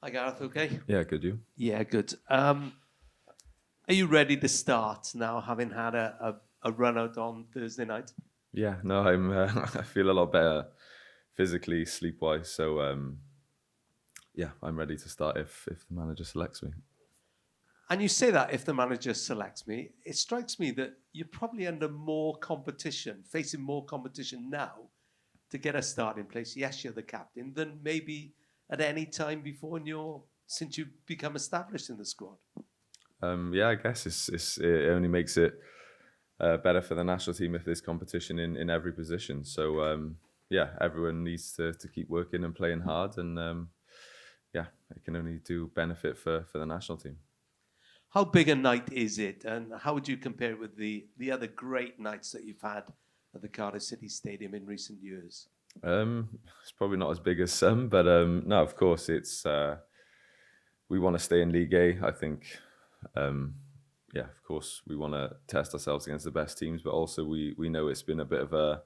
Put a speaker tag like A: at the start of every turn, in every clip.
A: Hi, Gareth. Okay.
B: Yeah, good. You?
A: Yeah, good. Are you ready to start now, having had a run out on Thursday night?
B: Yeah, no, I'm. I feel a lot better physically, sleep-wise. So, yeah, I'm ready to start if the manager selects me.
A: And you say that if the manager selects me, it strikes me that you're probably under more competition, facing more competition now to get a starting place. Yes, you're the captain, than maybe at any time before since you've become established in the squad.
B: Yeah, I guess it only makes it better for the national team if there's competition in every position. So, yeah, everyone needs to keep working and playing hard, and yeah, it can only do benefit for the national team.
A: How big a night is it, and how would you compare it with the other great nights that you've had at the Cardiff City Stadium in recent years?
B: It's probably not as big as some, but no, of course, it's we want to stay in League A. I think, yeah, of course, we want to test ourselves against the best teams, but also we know it's been a bit of a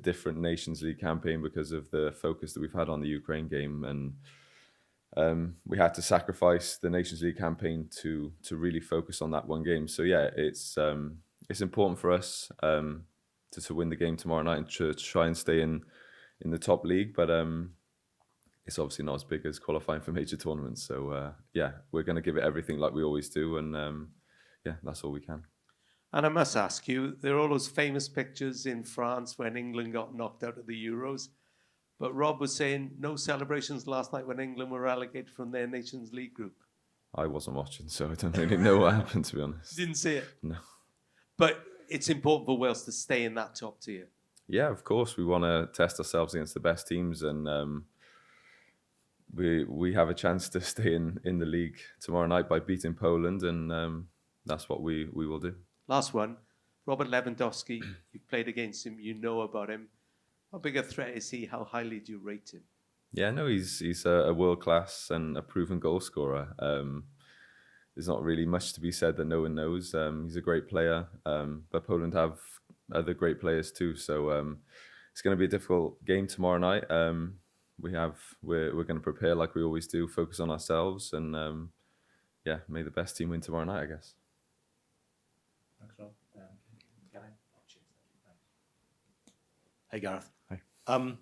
B: different Nations League campaign because of the focus that we've had on the Ukraine game, and we had to sacrifice the Nations League campaign to really focus on that one game. So yeah, it's important for us to win the game tomorrow night and to try and stay in the top league, but it's obviously not as big as qualifying for major tournaments. So yeah, we're going to give it everything like we always do, and yeah, that's all we can.
A: And I must ask you, there are all those famous pictures in France when England got knocked out of the Euros. But Rob was saying no celebrations last night when England were relegated from their Nations League group.
B: I wasn't watching, so I don't really know what happened, to be honest.
A: Didn't see it?
B: No.
A: But it's important for Wales to stay in that top tier.
B: Yeah, of course. We want to test ourselves against the best teams, and we have a chance to stay in the league tomorrow night by beating Poland, and that's what we will do.
A: Last one, Robert Lewandowski. You've played against him. You know about him. How big a threat is he? How highly do you rate him?
B: Yeah, no, he's a world class and a proven goal scorer. There's not really much to be said that no one knows. He's a great player, but Poland have other great players too. So it's going to be a difficult game tomorrow night. We're going to prepare like we always do, focus on ourselves, and yeah, may the best team win tomorrow night, I guess.
C: Thanks, Rob. Hey, Gareth.
B: Hi.
C: I'm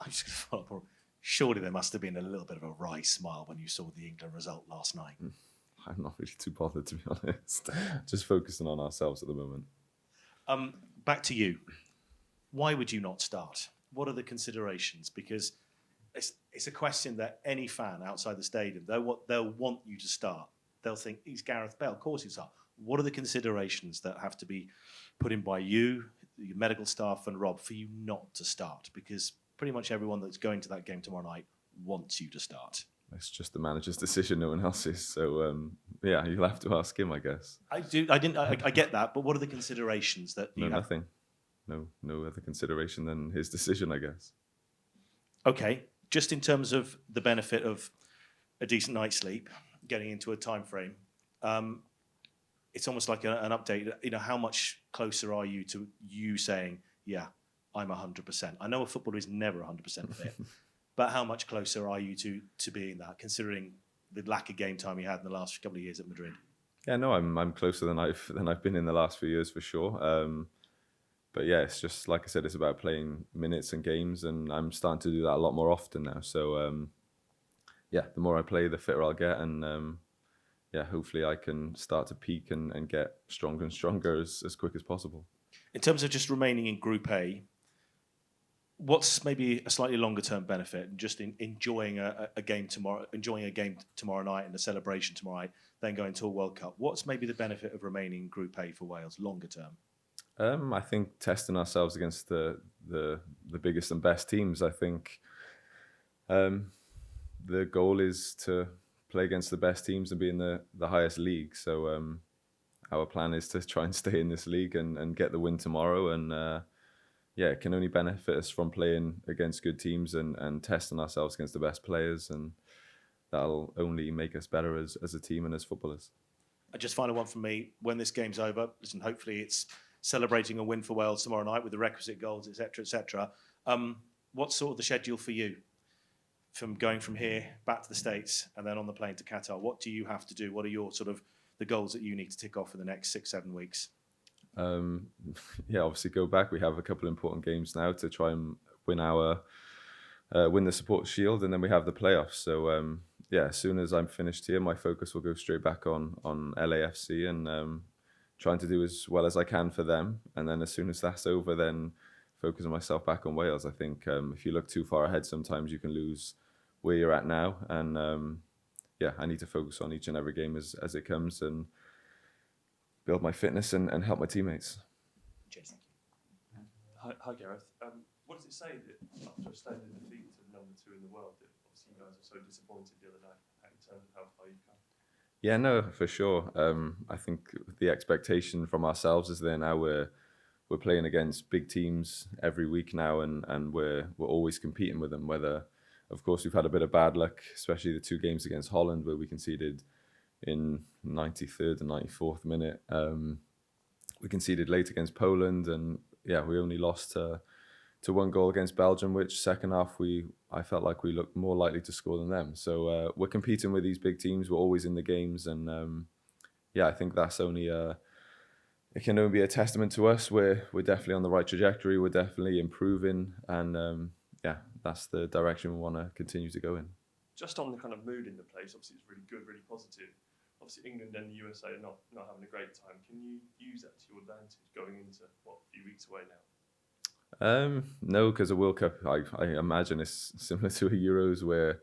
C: just going to follow up. Surely there must have been a little bit of a wry smile when you saw the England result last night.
B: I'm not really too bothered, to be honest. Just focusing on ourselves at the moment.
C: Back to you. Why would you not start? What are the considerations? Because it's a question that any fan outside the stadium, they'll want you to start. They'll think, he's Gareth Bale, of course he'll start. What are the considerations that have to be put in by you, your medical staff and Rob for you not to start? Because pretty much everyone that's going to that game tomorrow night wants you to start.
B: It's just the manager's decision, no one else's. So yeah, you'll have to ask him, I guess.
C: I get that, but what are the considerations that you have?
B: Nothing. No other consideration than his decision, I guess.
C: Okay, just in terms of the benefit of a decent night's sleep, getting into a time frame, it's almost like an update. You know, how much closer are you to you saying, yeah, I'm 100%? I know a footballer is never 100% fit, but how much closer are you to being that, considering the lack of game time you had in the last couple of years at Madrid?
B: Yeah, no, I'm closer than I've been in the last few years for sure. But yeah, it's just like I said, it's about playing minutes and games, and I'm starting to do that a lot more often now. So yeah, the more I play, the fitter I'll get, and yeah, hopefully I can start to peak and get stronger and stronger as quick as possible.
C: In terms of just remaining in Group A, what's maybe a slightly longer term benefit? Just in enjoying a game tomorrow night and a celebration tomorrow night, then going to a World Cup. What's maybe the benefit of remaining in Group A for Wales longer term?
B: I think testing ourselves against the biggest and best teams. I think the goal is to play against the best teams and be in the highest league. So our plan is to try and stay in this league and get the win tomorrow. And yeah, it can only benefit us from playing against good teams and testing ourselves against the best players. And that'll only make us better as a team and as footballers.
C: Just final one from me. When this game's over, listen, hopefully it's celebrating a win for Wales tomorrow night with the requisite goals, etc., etc. What's sort of the schedule for you from going from here back to the States and then on the plane to Qatar? What do you have to do? What are your sort of the goals that you need to tick off for the next 6-7 weeks?
B: Yeah, obviously go back. We have a couple of important games now to try and win win the Support Shield, and then we have the playoffs. So yeah, as soon as I'm finished here, my focus will go straight back on LAFC and trying to do as well as I can for them. And then as soon as that's over, then focusing myself back on Wales. I think if you look too far ahead, sometimes you can lose where you're at now. And yeah, I need to focus on each and every game as it comes and build my fitness and help my teammates.
C: Cheers.
D: Hi Gareth. What does it say that after a standing defeat to number 2 in the world, that obviously you guys are so disappointed the other night in terms of how far you've come?
B: Yeah, no, for sure. I think the expectation from ourselves is there now we're playing against big teams every week now, and we're always competing with them. Whether, of course, we've had a bit of bad luck, especially the 2 games against Holland where we conceded in 93rd and 94th minute. We conceded late against Poland, and yeah, we only lost to 1 goal against Belgium, which second half I felt like we looked more likely to score than them. So we're competing with these big teams. We're always in the games, and yeah, I think that's only it can only be a testament to us. We're definitely on the right trajectory. We're definitely improving, and yeah, that's the direction we want to continue to go in.
D: Just on the kind of mood in the place, obviously it's really good, really positive. Obviously England and the USA are not having a great time. Can you use that to your advantage going into a few weeks away now?
B: No, because a World Cup, I imagine, is similar to a Euros where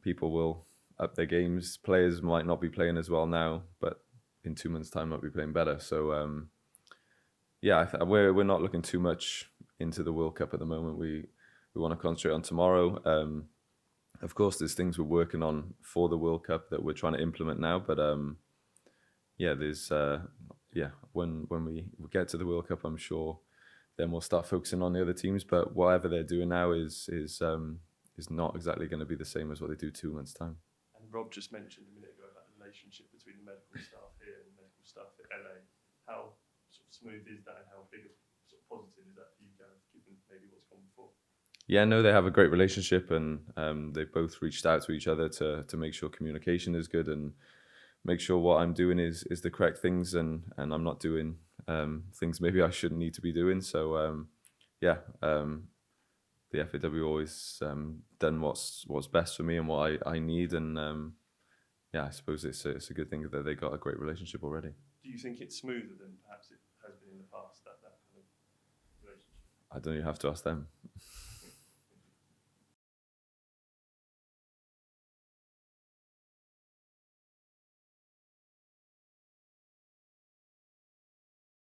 B: people will up their games. Players might not be playing as well now, but in 2 months' time might be playing better. So yeah, we're not looking too much into the World Cup at the moment. We want to concentrate on tomorrow. Of course, there's things we're working on for the World Cup that we're trying to implement now. But yeah, there's yeah, when we get to the World Cup, I'm sure then we'll start focusing on the other teams. But whatever they're doing now is not exactly going to be the same as what they do 2 months' time.
D: And Rob just mentioned a minute ago about the relationship between the medical staff here and the medical staff at LA. How sort of smooth is that, and how big a sort of positive is that for you, Gareth, given maybe what's gone before?
B: Yeah, no, they have a great relationship, and they've both reached out to each other to make sure communication is good and make sure what I'm doing is the correct things, and I'm not doing things maybe I shouldn't need to be doing. So yeah, the FAW always done what's best for me and what I need, and yeah, I suppose it's a good thing that they got a great relationship already.
D: Do you think it's smoother than perhaps it has been in the past, that kind of relationship?
B: I don't know, you have to ask them.